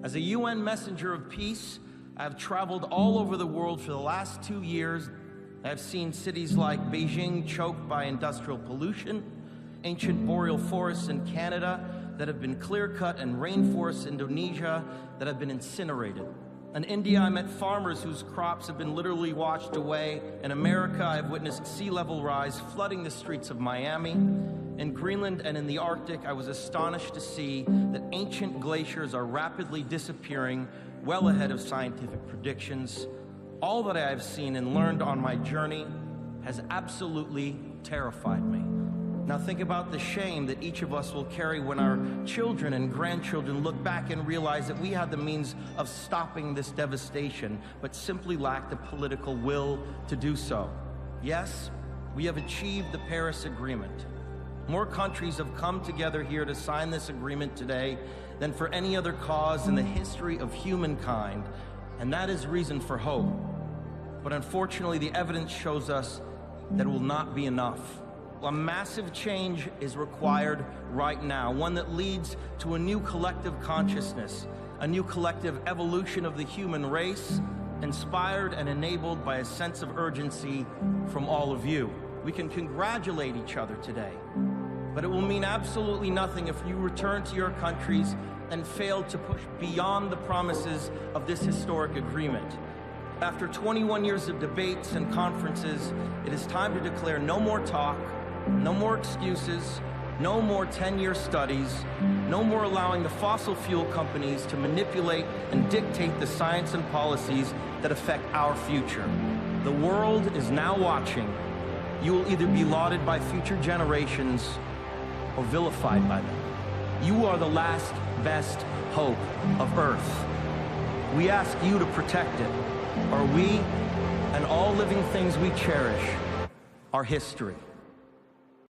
As a UN messenger of peace, I have traveled all over the world for the last 2 years. I have seen cities like Beijing choked by industrial pollution, ancient boreal forests in Canada that have been clear-cut, and rainforests in Indonesia that have been incinerated. In India, I met farmers whose crops have been literally washed away. In America, I have witnessed sea level rise flooding the streets of Miami. In Greenland and in the Arctic, I was astonished to see that ancient glaciers are rapidly disappearing, well ahead of scientific predictions. All that I have seen and learned on my journey has absolutely terrified me. Now think about the shame that each of us will carry when our children and grandchildren look back and realize that we had the means of stopping this devastation, but simply lacked the political will to do so. Yes, we have achieved the Paris Agreement. More countries have come together here to sign this agreement today than for any other cause in the history of humankind, and that is reason for hope. But unfortunately, the evidence shows us that it will not be enough. A massive change is required right now, one that leads to a new collective consciousness, a new collective evolution of the human race, inspired and enabled by a sense of urgency from all of you. We can congratulate each other today, but it will mean absolutely nothing if you return to your countries and fail to push beyond the promises of this historic agreement. After 21 years of debates and conferences, it is time to declare no more talk, no more excuses, no more 10-year studies, no more allowing the fossil fuel companies to manipulate and dictate the science and policies that affect our future. The world is now watching. You will either be lauded by future generations or vilified by them. You are the last best hope of Earth. We ask you to protect it, or we and all living things we cherish are history.